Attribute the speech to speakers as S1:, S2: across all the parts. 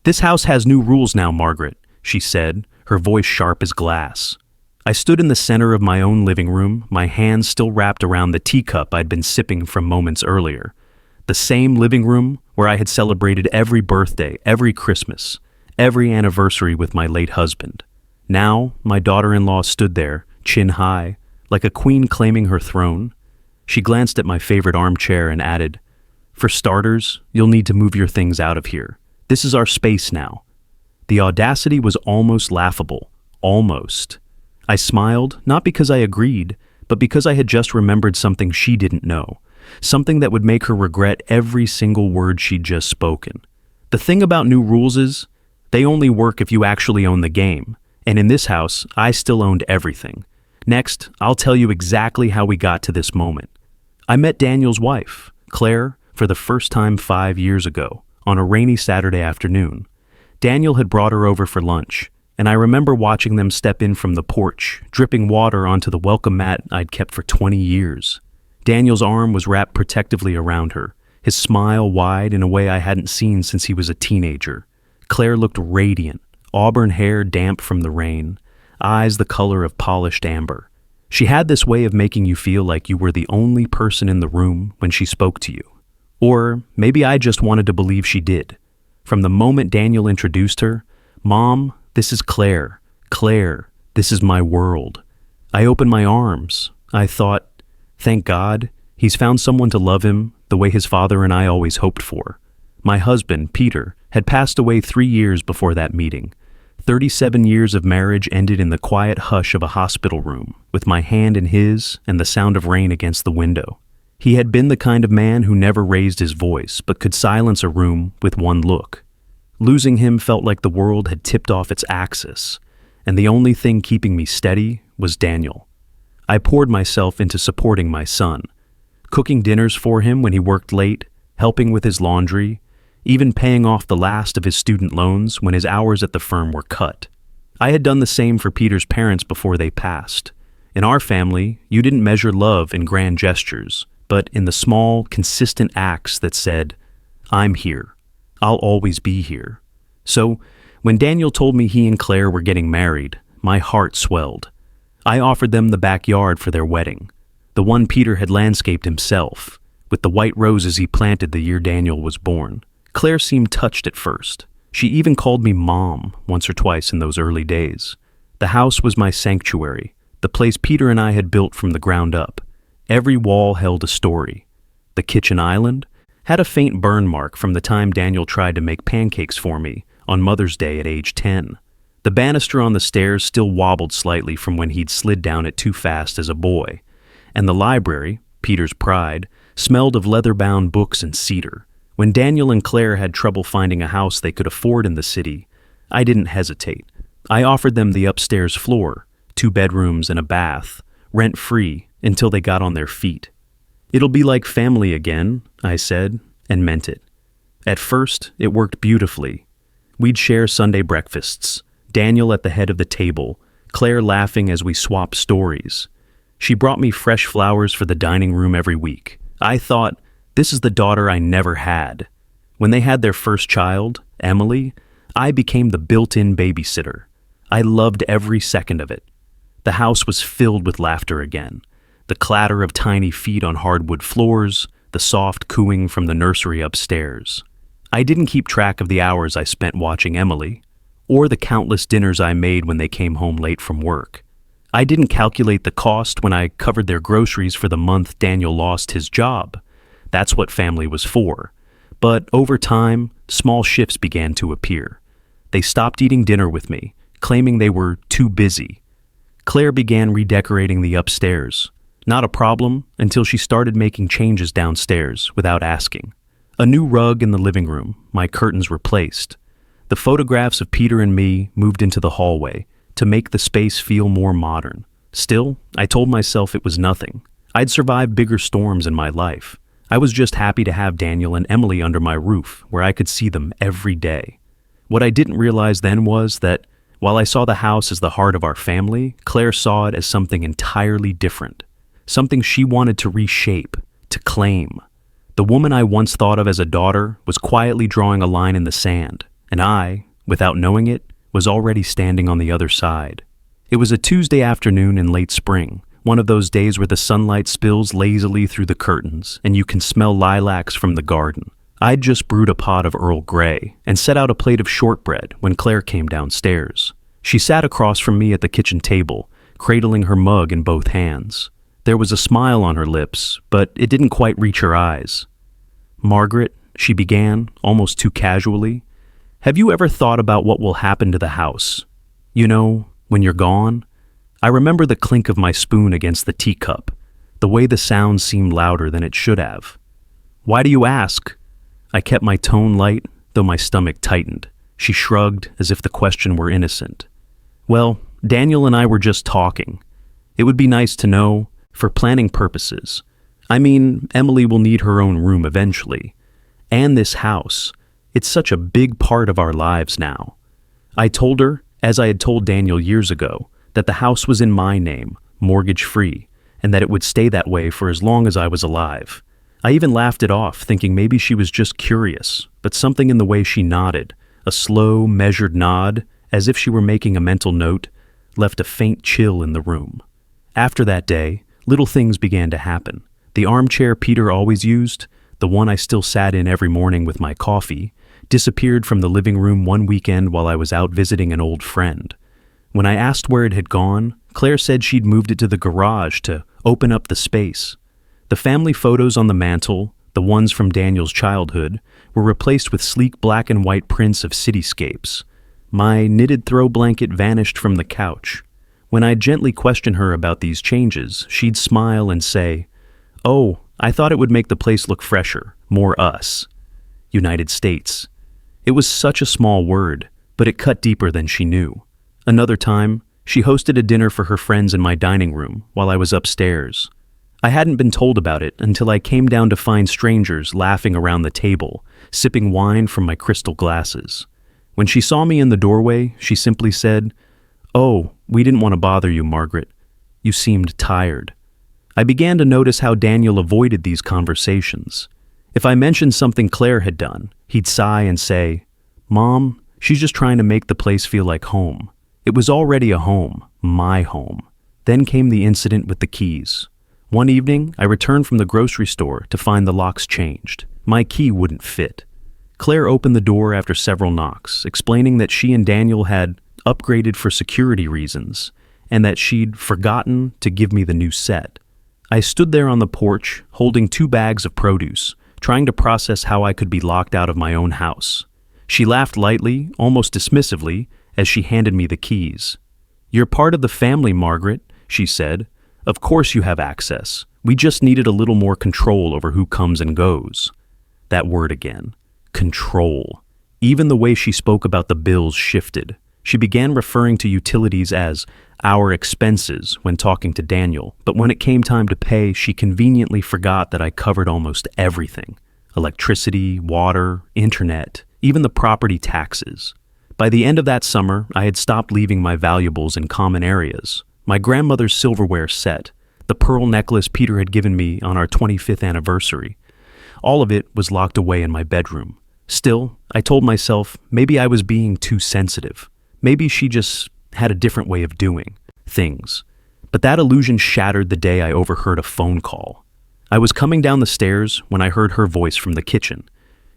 S1: "This house has new rules now, Margaret," she said, her voice sharp as glass. I stood in the center of my own living room, my hands still wrapped around the teacup I'd been sipping from moments earlier. The same living room where I had celebrated every birthday, every Christmas, every anniversary with my late husband. Now, my daughter-in-law stood there, chin high, like a queen claiming her throne. She glanced at my favorite armchair and added, "For starters, you'll need to move your things out of here. This is our space now." The audacity was almost laughable. Almost. I smiled, not because I agreed, but because I had just remembered something she didn't know. Something that would make her regret every single word she'd just spoken. The thing about new rules is, they only work if you actually own the game. And in this house, I still owned everything. Next, I'll tell you exactly how we got to this moment. I met Daniel's wife, Claire, for the first time 5 years ago, on a rainy Saturday afternoon. Daniel had brought her over for lunch, and I remember watching them step in from the porch, dripping water onto the welcome mat I'd kept for 20 years. Daniel's arm was wrapped protectively around her, his smile wide in a way I hadn't seen since he was a teenager. Claire looked radiant, auburn hair damp from the rain, eyes the color of polished amber. She had this way of making you feel like you were the only person in the room when she spoke to you. Or maybe I just wanted to believe she did. From the moment Daniel introduced her, "Mom, this is Claire. Claire, this is my world." I opened my arms. I thought, thank God, he's found someone to love him the way his father and I always hoped for. My husband, Peter, had passed away 3 years before that meeting. 37 years of marriage ended in the quiet hush of a hospital room, with my hand in his and the sound of rain against the window. He had been the kind of man who never raised his voice, but could silence a room with one look. Losing him felt like the world had tipped off its axis, and the only thing keeping me steady was Daniel. I poured myself into supporting my son, cooking dinners for him when he worked late, helping with his laundry, even paying off the last of his student loans when his hours at the firm were cut. I had done the same for Peter's parents before they passed. In our family, you didn't measure love in grand gestures, but in the small, consistent acts that said, "I'm here. I'll always be here." So, when Daniel told me he and Claire were getting married, my heart swelled. I offered them the backyard for their wedding, the one Peter had landscaped himself, with the white roses he planted the year Daniel was born. Claire seemed touched at first. She even called me Mom once or twice in those early days. The house was my sanctuary, the place Peter and I had built from the ground up. Every wall held a story. The kitchen island had a faint burn mark from the time Daniel tried to make pancakes for me on Mother's Day at age 10. The banister on the stairs still wobbled slightly from when he'd slid down it too fast as a boy. And the library, Peter's pride, smelled of leather-bound books and cedar. When Daniel and Claire had trouble finding a house they could afford in the city, I didn't hesitate. I offered them the upstairs floor, 2 bedrooms and a bath, rent-free, until they got on their feet. "It'll be like family again," I said, and meant it. At first, it worked beautifully. We'd share Sunday breakfasts, Daniel at the head of the table, Claire laughing as we swapped stories. She brought me fresh flowers for the dining room every week. I thought, this is the daughter I never had. When they had their first child, Emily, I became the built-in babysitter. I loved every second of it. The house was filled with laughter again. The clatter of tiny feet on hardwood floors, the soft cooing from the nursery upstairs. I didn't keep track of the hours I spent watching Emily, or the countless dinners I made when they came home late from work. I didn't calculate the cost when I covered their groceries for the month Daniel lost his job. That's what family was for. But over time, small shifts began to appear. They stopped eating dinner with me, claiming they were too busy. Claire began redecorating the upstairs. Not a problem until she started making changes downstairs without asking. A new rug in the living room, my curtains replaced. The photographs of Peter and me moved into the hallway to make the space feel more modern. Still, I told myself it was nothing. I'd survived bigger storms in my life. I was just happy to have Daniel and Emily under my roof, where I could see them every day. What I didn't realize then was that, while I saw the house as the heart of our family, Claire saw it as something entirely different. Something she wanted to reshape, to claim. The woman I once thought of as a daughter was quietly drawing a line in the sand, and I, without knowing it, was already standing on the other side. It was a Tuesday afternoon in late spring, one of those days where the sunlight spills lazily through the curtains and you can smell lilacs from the garden. I'd just brewed a pot of Earl Grey and set out a plate of shortbread when Claire came downstairs. She sat across from me at the kitchen table, cradling her mug in both hands. There was a smile on her lips, but it didn't quite reach her eyes. "Margaret," she began, almost too casually, "have you ever thought about what will happen to the house? You know, when you're gone?" I remember the clink of my spoon against the teacup, the way the sound seemed louder than it should have. "Why do you ask?" I kept my tone light, though my stomach tightened. She shrugged as if the question were innocent. "Well, Daniel and I were just talking. It would be nice to know, for planning purposes. I mean, Emily will need her own room eventually. And this house. It's such a big part of our lives now." I told her, as I had told Daniel years ago, that the house was in my name, mortgage-free, and that it would stay that way for as long as I was alive. I even laughed it off, thinking maybe she was just curious, but something in the way she nodded, a slow, measured nod, as if she were making a mental note, left a faint chill in the room. After that day, little things began to happen. The armchair Peter always used, the one I still sat in every morning with my coffee, disappeared from the living room one weekend while I was out visiting an old friend. When I asked where it had gone, Claire said she'd moved it to the garage to open up the space. The family photos on the mantel, the ones from Daniel's childhood, were replaced with sleek black and white prints of cityscapes. My knitted throw blanket vanished from the couch. When I'd gently question her about these changes, she'd smile and say, "Oh, I thought it would make the place look fresher, more us." United States. It was such a small word, but it cut deeper than she knew. Another time, she hosted a dinner for her friends in my dining room while I was upstairs. I hadn't been told about it until I came down to find strangers laughing around the table, sipping wine from my crystal glasses. When she saw me in the doorway, she simply said, "Oh, we didn't want to bother you, Margaret. You seemed tired." I began to notice how Daniel avoided these conversations. If I mentioned something Claire had done, he'd sigh and say, "Mom, she's just trying to make the place feel like home." It was already a home, my home. Then came the incident with the keys. One evening, I returned from the grocery store to find the locks changed. My key wouldn't fit. Claire opened the door after several knocks, explaining that she and Daniel had upgraded for security reasons, and that she'd forgotten to give me the new set. I stood there on the porch, holding 2 bags of produce, trying to process how I could be locked out of my own house. She laughed lightly, almost dismissively, as she handed me the keys. "You're part of the family, Margaret," she said. "Of course you have access. We just needed a little more control over who comes and goes." That word again. Control. Even the way she spoke about the bills shifted. She began referring to utilities as our expenses when talking to Daniel, but when it came time to pay, she conveniently forgot that I covered almost everything. Electricity, water, internet, even the property taxes. By the end of that summer, I had stopped leaving my valuables in common areas. My grandmother's silverware set, the pearl necklace Peter had given me on our 25th anniversary. All of it was locked away in my bedroom. Still, I told myself maybe I was being too sensitive. Maybe she just had a different way of doing things. But that illusion shattered the day I overheard a phone call. I was coming down the stairs when I heard her voice from the kitchen.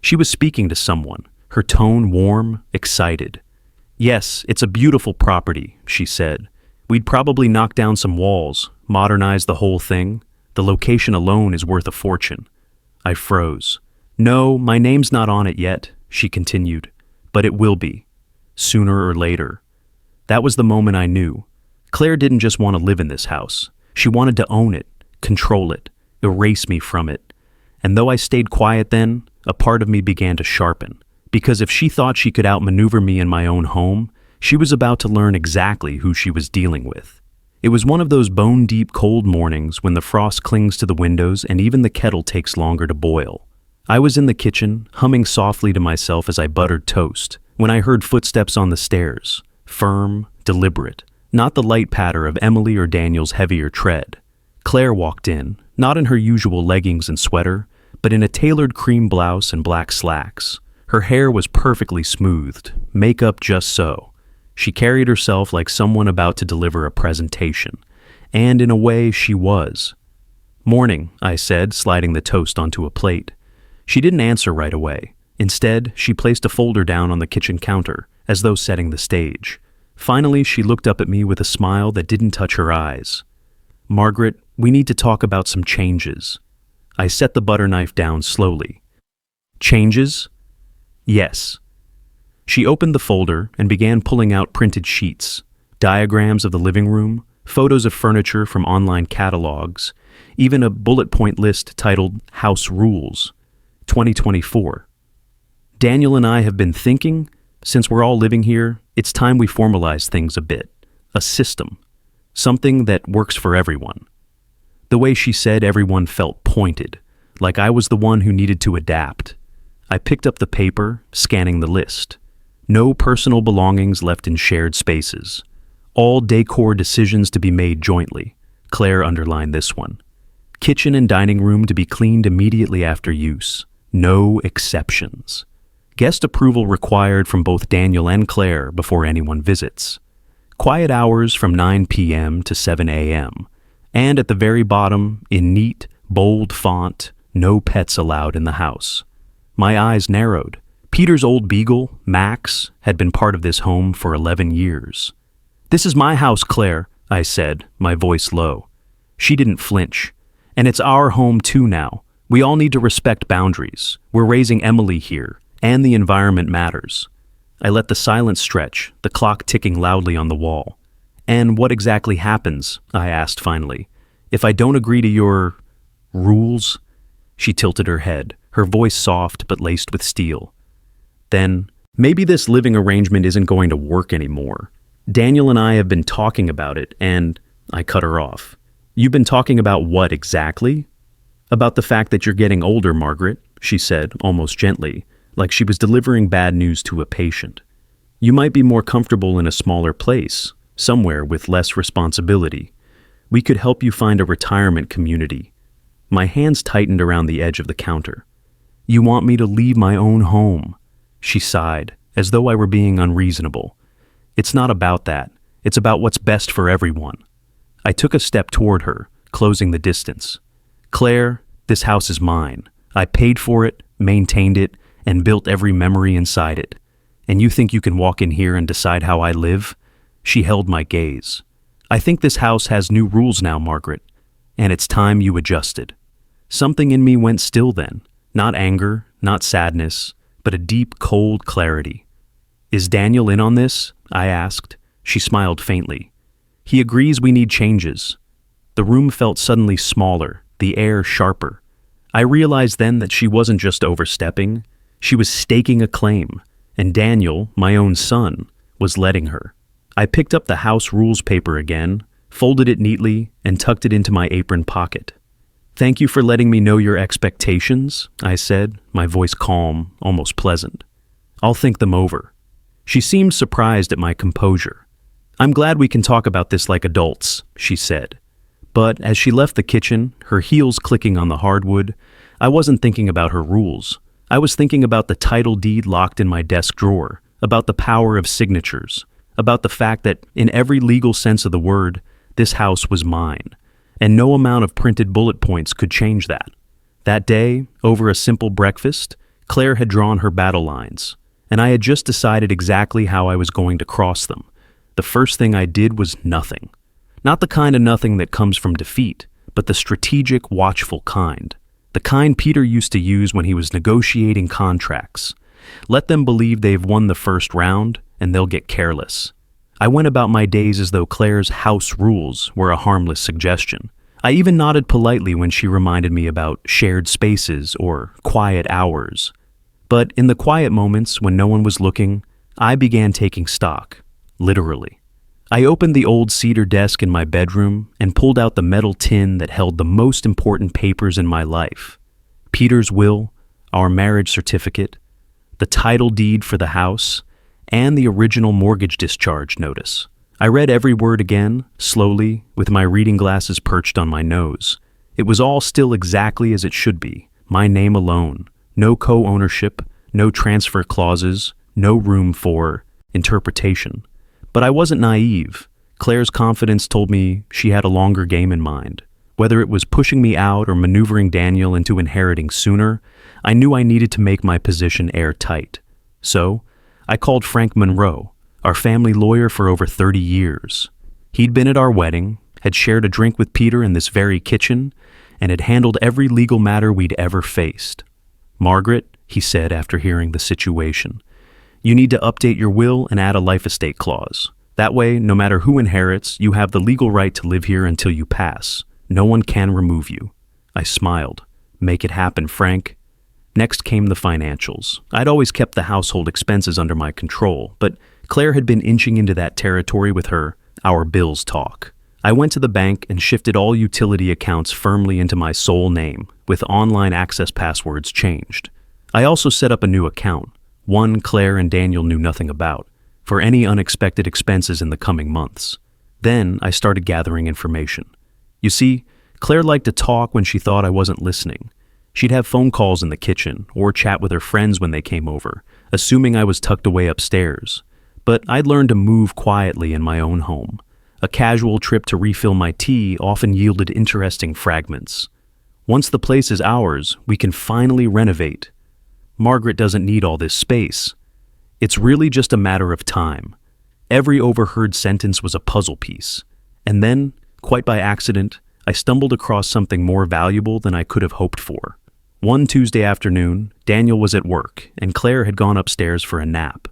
S1: She was speaking to someone, her tone warm, excited. "Yes, it's a beautiful property," she said. "We'd probably knock down some walls, modernize the whole thing. The location alone is worth a fortune." I froze. "No, my name's not on it yet," she continued, "but it will be, sooner or later." That was the moment I knew. Claire didn't just want to live in this house. She wanted to own it, control it, erase me from it. And though I stayed quiet then, a part of me began to sharpen. Because if she thought she could outmaneuver me in my own home, she was about to learn exactly who she was dealing with. It was one of those bone-deep cold mornings when the frost clings to the windows and even the kettle takes longer to boil. I was in the kitchen, humming softly to myself as I buttered toast, when I heard footsteps on the stairs, firm, deliberate, not the light patter of Emily or Daniel's heavier tread. Claire walked in, not in her usual leggings and sweater, but in a tailored cream blouse and black slacks. Her hair was perfectly smoothed, makeup just so. She carried herself like someone about to deliver a presentation, and in a way she was. "Morning," I said, sliding the toast onto a plate. She didn't answer right away. Instead, she placed a folder down on the kitchen counter, as though setting the stage. Finally, she looked up at me with a smile that didn't touch her eyes. "Margaret, we need to talk about some changes." I set the butter knife down slowly. "Changes?" "Yes." She opened the folder and began pulling out printed sheets, diagrams of the living room, photos of furniture from online catalogs, even a bullet point list titled House Rules, 2024. "Daniel and I have been thinking, since we're all living here, it's time we formalize things a bit. A system. Something that works for everyone." The way she said everyone felt pointed, like I was the one who needed to adapt. I picked up the paper, scanning the list. No personal belongings left in shared spaces. All decor decisions to be made jointly. Claire underlined this one. Kitchen and dining room to be cleaned immediately after use. No exceptions. Guest approval required from both Daniel and Claire before anyone visits. Quiet hours from 9 p.m. to 7 a.m. And at the very bottom, in neat, bold font, no pets allowed in the house. My eyes narrowed. Peter's old beagle, Max, had been part of this home for 11 years. "This is my house, Claire," I said, my voice low. She didn't flinch. "And it's our home too now. We all need to respect boundaries. We're raising Emily here, and the environment matters." I let the silence stretch, the clock ticking loudly on the wall. "And what exactly happens," I asked finally, "if I don't agree to your rules?" She tilted her head, her voice soft but laced with steel. "Then, maybe this living arrangement isn't going to work anymore. Daniel and I have been talking about it, and—" I cut her off. "You've been talking about what exactly?" "About the fact that you're getting older, Margaret," she said, almost gently, like she was delivering bad news to a patient. "You might be more comfortable in a smaller place, somewhere with less responsibility. We could help you find a retirement community." My hands tightened around the edge of the counter. "You want me to leave my own home?" She sighed, as though I were being unreasonable. "It's not about that. It's about what's best for everyone." I took a step toward her, closing the distance. "Claire, this house is mine. I paid for it, maintained it, and built every memory inside it. And you think you can walk in here and decide how I live?" She held my gaze. "I think this house has new rules now, Margaret, and it's time you adjusted." Something in me went still then, not anger, not sadness, but a deep, cold clarity. "Is Daniel in on this?" I asked. She smiled faintly. "He agrees we need changes." The room felt suddenly smaller, the air sharper. I realized then that she wasn't just overstepping, she was staking a claim, and Daniel, my own son, was letting her. I picked up the house rules paper again, folded it neatly, and tucked it into my apron pocket. "Thank you for letting me know your expectations," I said, my voice calm, almost pleasant. "I'll think them over." She seemed surprised at my composure. "I'm glad we can talk about this like adults," she said. But as she left the kitchen, her heels clicking on the hardwood, I wasn't thinking about her rules. I was thinking about the title deed locked in my desk drawer, about the power of signatures, about the fact that, in every legal sense of the word, this house was mine, and no amount of printed bullet points could change that. That day, over a simple breakfast, Claire had drawn her battle lines, and I had just decided exactly how I was going to cross them. The first thing I did was nothing. Not the kind of nothing that comes from defeat, but the strategic, watchful kind. The kind Peter used to use when he was negotiating contracts. Let them believe they've won the first round, and they'll get careless. I went about my days as though Claire's house rules were a harmless suggestion. I even nodded politely when she reminded me about shared spaces or quiet hours. But in the quiet moments when no one was looking, I began taking stock, literally. I opened the old cedar desk in my bedroom and pulled out the metal tin that held the most important papers in my life. Peter's will, our marriage certificate, the title deed for the house, and the original mortgage discharge notice. I read every word again, slowly, with my reading glasses perched on my nose. It was all still exactly as it should be, my name alone, no co-ownership, no transfer clauses, no room for interpretation. But I wasn't naive. Claire's confidence told me she had a longer game in mind. Whether it was pushing me out or maneuvering Daniel into inheriting sooner, I knew I needed to make my position airtight. So, I called Frank Monroe, our family lawyer for over 30 years. He'd been at our wedding, had shared a drink with Peter in this very kitchen, and had handled every legal matter we'd ever faced. "Margaret," he said after hearing the situation, "you need to update your will and add a life estate clause. That way, no matter who inherits, you have the legal right to live here until you pass. No one can remove you." I smiled. "Make it happen, Frank." Next came the financials. I'd always kept the household expenses under my control, but Claire had been inching into that territory with her "our bills" talk. I went to the bank and shifted all utility accounts firmly into my sole name, with online access passwords changed. I also set up a new account, one Claire and Daniel knew nothing about, for any unexpected expenses in the coming months. Then I started gathering information. You see, Claire liked to talk when she thought I wasn't listening. She'd have phone calls in the kitchen or chat with her friends when they came over, assuming I was tucked away upstairs. But I'd learned to move quietly in my own home. A casual trip to refill my tea often yielded interesting fragments. Once the place is ours, we can finally renovate. Margaret doesn't need all this space. It's really just a matter of time. Every overheard sentence was a puzzle piece. And then, quite by accident, I stumbled across something more valuable than I could have hoped for. One Tuesday afternoon, Daniel was at work, and Claire had gone upstairs for a nap.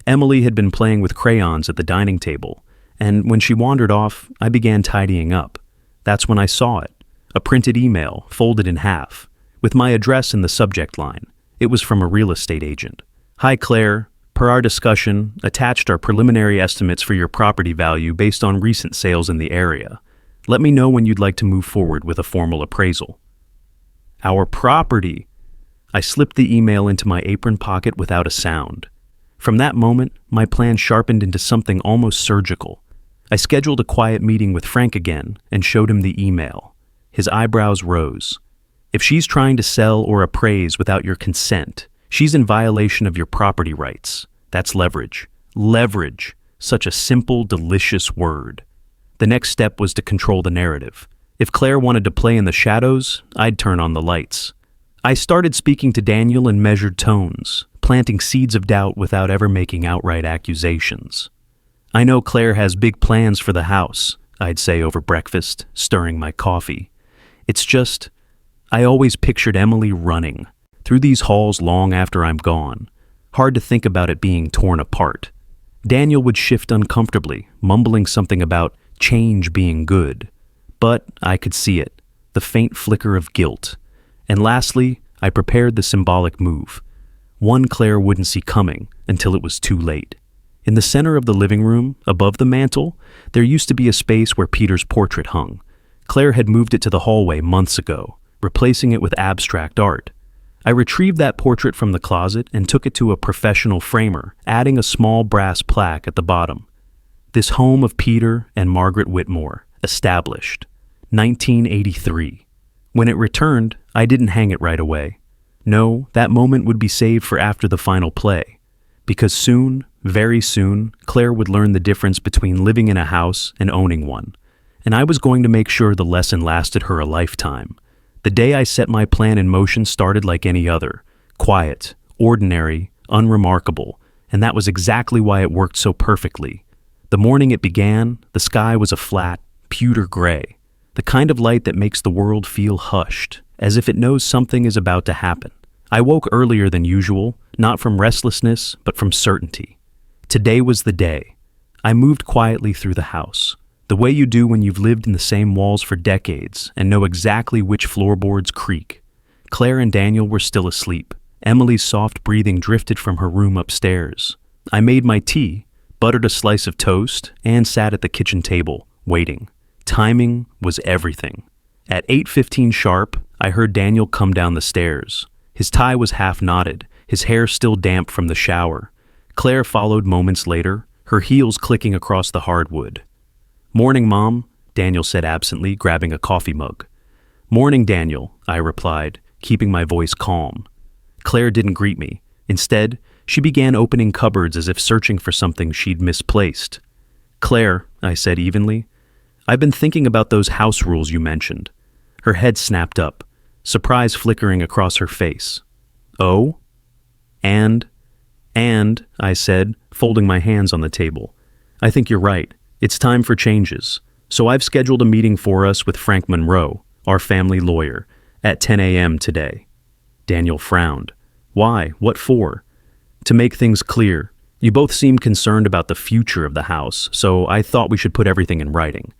S1: Emily had been playing with crayons at the dining table, and when she wandered off, I began tidying up. That's when I saw it, a printed email, folded in half, with my address in the subject line. It was from a real estate agent. "Hi Claire, per our discussion, attached are preliminary estimates for your property value based on recent sales in the area. Let me know when you'd like to move forward with a formal appraisal." Our property! I slipped the email into my apron pocket without a sound. From that moment, my plan sharpened into something almost surgical. I scheduled a quiet meeting with Frank again and showed him the email. His eyebrows rose. "If she's trying to sell or appraise without your consent, she's in violation of your property rights. That's leverage. Leverage. Such a simple, delicious word." The next step was to control the narrative. If Claire wanted to play in the shadows, I'd turn on the lights. I started speaking to Daniel in measured tones, planting seeds of doubt without ever making outright accusations. "I know Claire has big plans for the house," I'd say over breakfast, stirring my coffee. "It's just, I always pictured Emily running through these halls long after I'm gone. Hard to think about it being torn apart." Daniel would shift uncomfortably, mumbling something about change being good. But I could see it, the faint flicker of guilt. And lastly, I prepared the symbolic move. One Claire wouldn't see coming until it was too late. In the center of the living room, above the mantel, there used to be a space where Peter's portrait hung. Claire had moved it to the hallway months ago, replacing it with abstract art. I retrieved that portrait from the closet and took it to a professional framer, adding a small brass plaque at the bottom. "This home of Peter and Margaret Whitmore, established, 1983. When it returned, I didn't hang it right away. No, that moment would be saved for after the final play. Because soon, very soon, Claire would learn the difference between living in a house and owning one. And I was going to make sure the lesson lasted her a lifetime. The day I set my plan in motion started like any other. Quiet, ordinary, unremarkable. And that was exactly why it worked so perfectly. The morning it began, the sky was a flat, pewter gray. The kind of light that makes the world feel hushed, as if it knows something is about to happen. I woke earlier than usual, not from restlessness, but from certainty. Today was the day. I moved quietly through the house, the way you do when you've lived in the same walls for decades and know exactly which floorboards creak. Claire and Daniel were still asleep. Emily's soft breathing drifted from her room upstairs. I made my tea, buttered a slice of toast, and sat at the kitchen table, waiting. Timing was everything. At 8:15 sharp, I heard Daniel come down the stairs. His tie was half knotted, his hair still damp from the shower. Claire followed moments later, her heels clicking across the hardwood. "Morning, Mom," Daniel said absently, grabbing a coffee mug. "Morning, Daniel," I replied, keeping my voice calm. Claire didn't greet me. Instead, she began opening cupboards as if searching for something she'd misplaced. "Claire," I said evenly, "I've been thinking about those house rules you mentioned." Her head snapped up, surprise flickering across her face. "Oh?" And, I said, folding my hands on the table, "I think you're right. It's time for changes. So I've scheduled a meeting for us with Frank Monroe, our family lawyer, at 10 a.m. today." Daniel frowned. "Why? What for?" "To make things clear. You both seemed concerned about the future of the house, so I thought we should put everything in writing."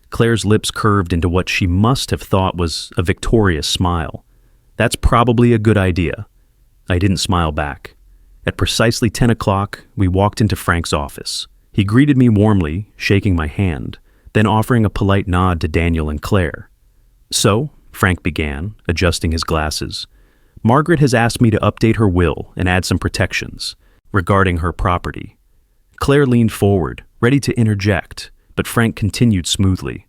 S1: Claire's lips curved into what she must have thought was a victorious smile. "That's probably a good idea." I didn't smile back. At precisely 10 o'clock, we walked into Frank's office. He greeted me warmly, shaking my hand, then offering a polite nod to Daniel and Claire. "So," Frank began, adjusting his glasses, "Margaret has asked me to update her will and add some protections regarding her property." Claire leaned forward, ready to interject, but Frank continued smoothly.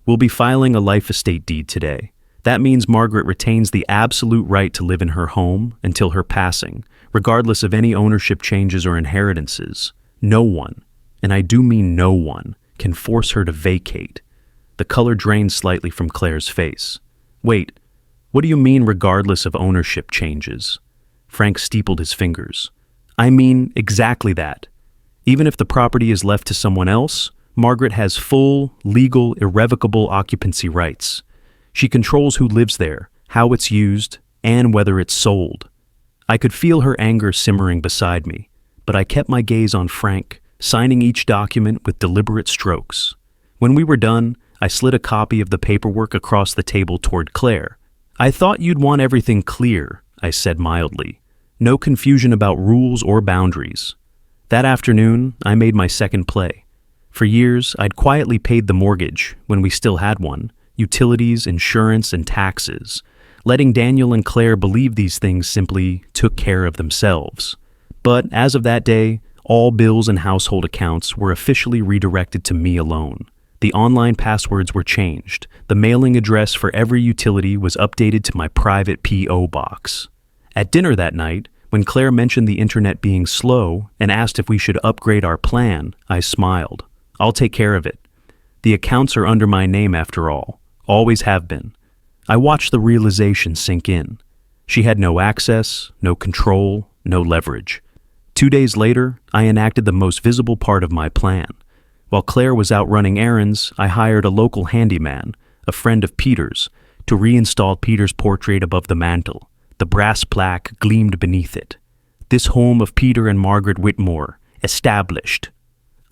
S1: "We'll be filing a life estate deed today. That means Margaret retains the absolute right to live in her home until her passing, regardless of any ownership changes or inheritances. No one, and I do mean no one, can force her to vacate." The color drained slightly from Claire's face. "Wait, what do you mean regardless of ownership changes?" Frank steepled his fingers. "I mean exactly that. Even if the property is left to someone else, Margaret has full, legal, irrevocable occupancy rights. She controls who lives there, how it's used, and whether it's sold." I could feel her anger simmering beside me, but I kept my gaze on Frank, signing each document with deliberate strokes. When we were done, I slid a copy of the paperwork across the table toward Claire. "I thought you'd want everything clear," I said mildly. "No confusion about rules or boundaries." That afternoon, I made my second play. For years, I'd quietly paid the mortgage, when we still had one, utilities, insurance, and taxes, letting Daniel and Claire believe these things simply took care of themselves. But as of that day, all bills and household accounts were officially redirected to me alone. The online passwords were changed. The mailing address for every utility was updated to my private P.O. box. At dinner that night, when Claire mentioned the internet being slow and asked if we should upgrade our plan, I smiled. "I'll take care of it. The accounts are under my name after all. Always have been." I watched the realization sink in. She had no access, no control, no leverage. 2 days later, I enacted the most visible part of my plan. While Claire was out running errands, I hired a local handyman, a friend of Peter's, to reinstall Peter's portrait above the mantel. The brass plaque gleamed beneath it. "This home of Peter and Margaret Whitmore, established.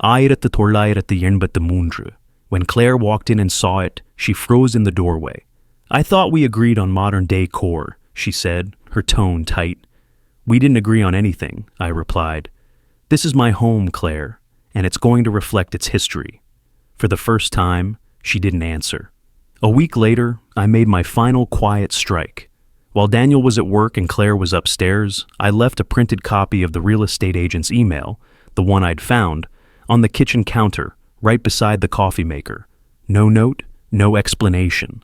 S1: Ayrette tollayrette yenbette mundre." When Claire walked in and saw it, she froze in the doorway. "I thought we agreed on modern decor," she said, her tone tight. "We didn't agree on anything," I replied. "This is my home, Claire, and it's going to reflect its history." For the first time, she didn't answer. A week later, I made my final quiet strike. While Daniel was at work and Claire was upstairs, I left a printed copy of the real estate agent's email, the one I'd found, on the kitchen counter, right beside the coffee maker. No note, no explanation.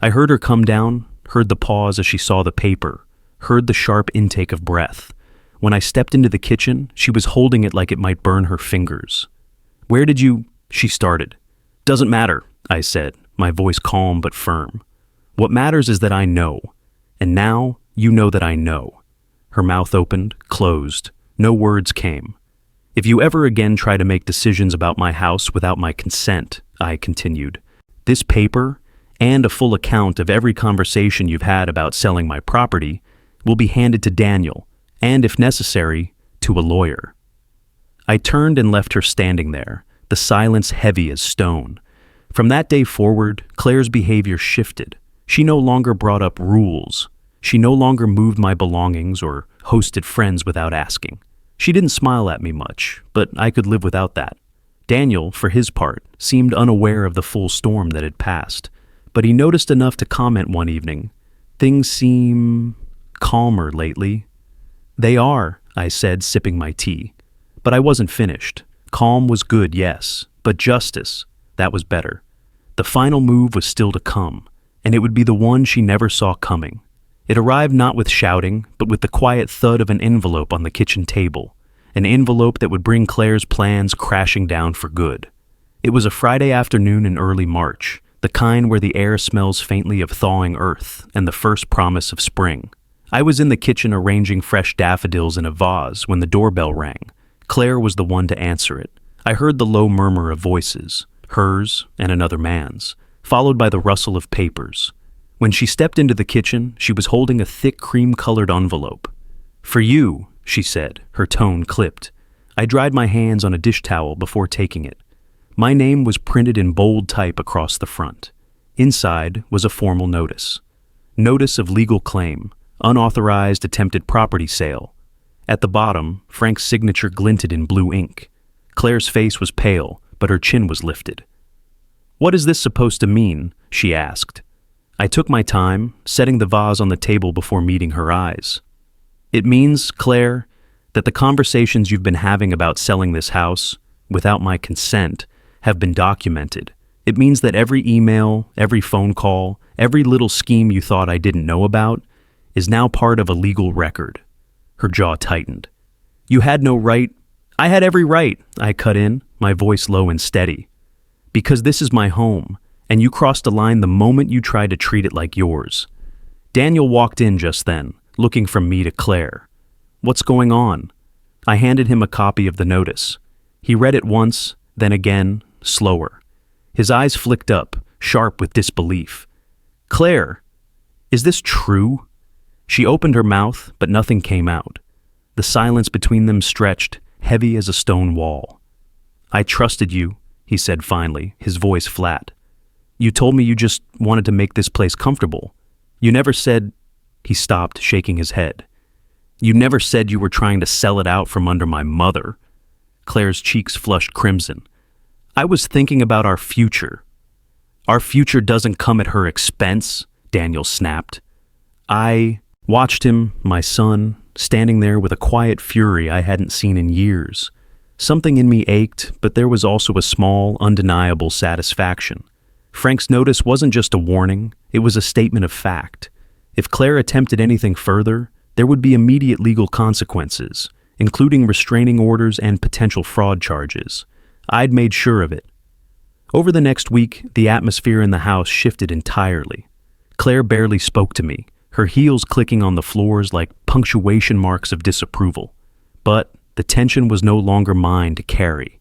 S1: I heard her come down, heard the pause as she saw the paper, heard the sharp intake of breath. When I stepped into the kitchen, she was holding it like it might burn her fingers. "Where did you—" she started. "Doesn't matter," I said, my voice calm but firm. "What matters is that I know. And now, you know that I know." Her mouth opened, closed. No words came. "If you ever again try to make decisions about my house without my consent," I continued, "this paper, and a full account of every conversation you've had about selling my property, will be handed to Daniel, and if necessary, to a lawyer." I turned and left her standing there, the silence heavy as stone. From that day forward, Claire's behavior shifted. She no longer brought up rules. She no longer moved my belongings or hosted friends without asking. She didn't smile at me much, but I could live without that. Daniel, for his part, seemed unaware of the full storm that had passed, but he noticed enough to comment one evening, "Things seem calmer lately." "They are," I said, sipping my tea. But I wasn't finished. Calm was good, yes, but justice, that was better. The final move was still to come, and it would be the one she never saw coming. It arrived not with shouting, but with the quiet thud of an envelope on the kitchen table, an envelope that would bring Claire's plans crashing down for good. It was a Friday afternoon in early March, the kind where the air smells faintly of thawing earth and the first promise of spring. I was in the kitchen arranging fresh daffodils in a vase when the doorbell rang. Claire was the one to answer it. I heard the low murmur of voices, hers and another man's, followed by the rustle of papers. When she stepped into the kitchen, she was holding a thick cream-colored envelope. "For you," she said, her tone clipped. I dried my hands on a dish towel before taking it. My name was printed in bold type across the front. Inside was a formal notice. Notice of legal claim, unauthorized attempted property sale. At the bottom, Frank's signature glinted in blue ink. Claire's face was pale, but her chin was lifted. "What is this supposed to mean?" she asked. I took my time, setting the vase on the table before meeting her eyes. "It means, Claire, that the conversations you've been having about selling this house, without my consent, have been documented. It means that every email, every phone call, every little scheme you thought I didn't know about is now part of a legal record." Her jaw tightened. "You had no right—" "I had every right," I cut in, my voice low and steady. "Because this is my home, and you crossed a line the moment you tried to treat it like yours." Daniel walked in just then, looking from me to Claire. "What's going on?" I handed him a copy of the notice. He read it once, then again, slower. His eyes flicked up, sharp with disbelief. "Claire, is this true?" She opened her mouth, but nothing came out. The silence between them stretched, heavy as a stone wall. "I trusted you," he said finally, his voice flat. "You told me you just wanted to make this place comfortable. You never said—" He stopped, shaking his head. "You never said you were trying to sell it out from under my mother." Claire's cheeks flushed crimson. "I was thinking about our future." "Our future doesn't come at her expense," Daniel snapped. I watched him, my son, standing there with a quiet fury I hadn't seen in years. Something in me ached, but there was also a small, undeniable satisfaction. Frank's notice wasn't just a warning, it was a statement of fact. If Claire attempted anything further, there would be immediate legal consequences, including restraining orders and potential fraud charges. I'd made sure of it. Over the next week, the atmosphere in the house shifted entirely. Claire barely spoke to me, her heels clicking on the floors like punctuation marks of disapproval. But the tension was no longer mine to carry.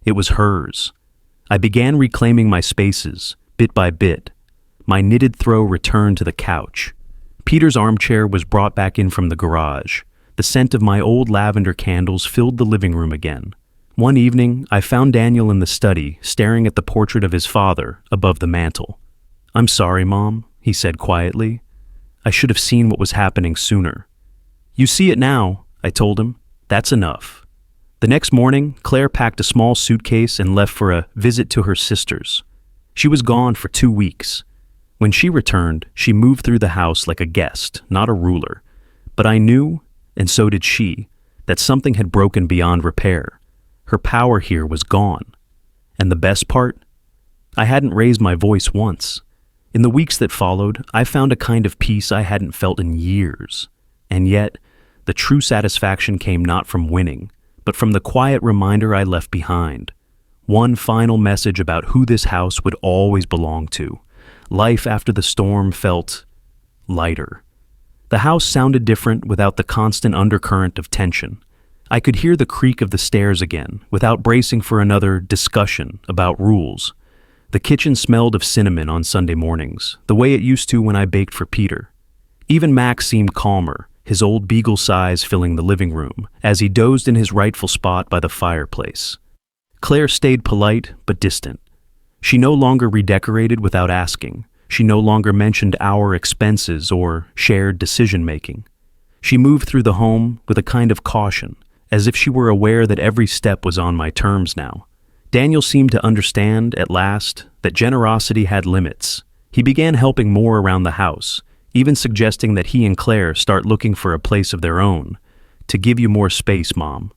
S1: It was hers. I began reclaiming my spaces, bit by bit. My knitted throw returned to the couch. Peter's armchair was brought back in from the garage. The scent of my old lavender candles filled the living room again. One evening, I found Daniel in the study, staring at the portrait of his father above the mantel. "I'm sorry, Mom," he said quietly. "I should have seen what was happening sooner." "You see it now," I told him. "That's enough." The next morning, Claire packed a small suitcase and left for a visit to her sisters. She was gone for 2 weeks. When she returned, she moved through the house like a guest, not a ruler. But I knew, and so did she, that something had broken beyond repair. Her power here was gone. And the best part? I hadn't raised my voice once. In the weeks that followed, I found a kind of peace I hadn't felt in years. And yet, the true satisfaction came not from winning, but from the quiet reminder I left behind. One final message about who this house would always belong to. Life after the storm felt lighter. The house sounded different without the constant undercurrent of tension. I could hear the creak of the stairs again, without bracing for another discussion about rules. The kitchen smelled of cinnamon on Sunday mornings, the way it used to when I baked for Peter. Even Max seemed calmer, his old beagle size filling the living room, as he dozed in his rightful spot by the fireplace. Claire stayed polite but distant. She no longer redecorated without asking. She no longer mentioned our expenses or shared decision-making. She moved through the home with a kind of caution, as if she were aware that every step was on my terms now. Daniel seemed to understand, at last, that generosity had limits. He began helping more around the house, even suggesting that he and Claire start looking for a place of their own. "To give you more space, Mom."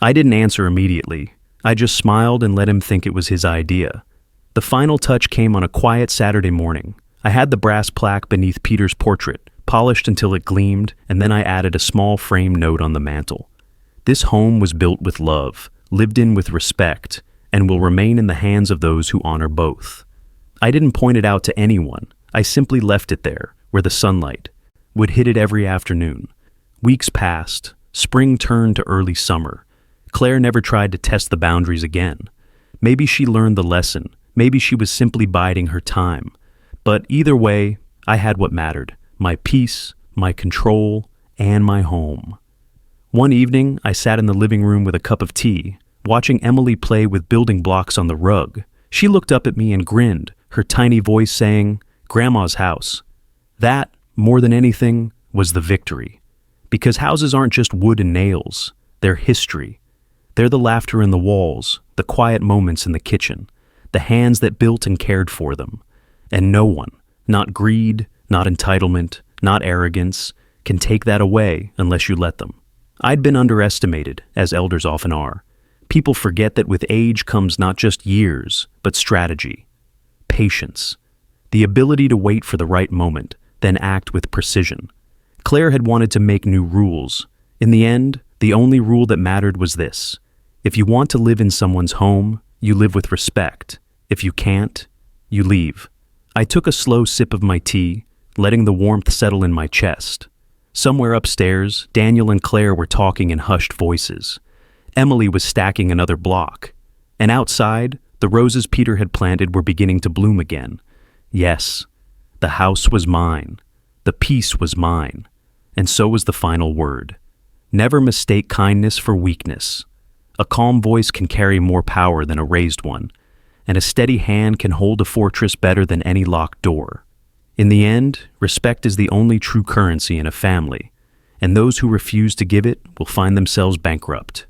S1: I didn't answer immediately. I just smiled and let him think it was his idea. The final touch came on a quiet Saturday morning. I had the brass plaque beneath Peter's portrait, polished until it gleamed, and then I added a small frame note on the mantel. This home was built with love, lived in with respect, and will remain in the hands of those who honor both. I didn't point it out to anyone. I simply left it there, where the sunlight would hit it every afternoon. Weeks passed. Spring turned to early summer. Claire never tried to test the boundaries again. Maybe she learned the lesson. Maybe she was simply biding her time. But either way, I had what mattered: my peace, my control, and my home. One evening, I sat in the living room with a cup of tea, watching Emily play with building blocks on the rug. She looked up at me and grinned, her tiny voice saying, "Grandma's house." That, more than anything, was the victory. Because houses aren't just wood and nails, they're history. They're the laughter in the walls, the quiet moments in the kitchen, the hands that built and cared for them. And no one, not greed, not entitlement, not arrogance, can take that away unless you let them. I'd been underestimated, as elders often are. People forget that with age comes not just years, but strategy, patience, the ability to wait for the right moment, then act with precision. Claire had wanted to make new rules. In the end, the only rule that mattered was this: if you want to live in someone's home, you live with respect. If you can't, you leave. I took a slow sip of my tea, letting the warmth settle in my chest. Somewhere upstairs, Daniel and Claire were talking in hushed voices. Emily was stacking another block. And outside, the roses Peter had planted were beginning to bloom again. Yes, the house was mine. The peace was mine. And so was the final word. Never mistake kindness for weakness. A calm voice can carry more power than a raised one, and a steady hand can hold a fortress better than any locked door. In the end, respect is the only true currency in a family, and those who refuse to give it will find themselves bankrupt.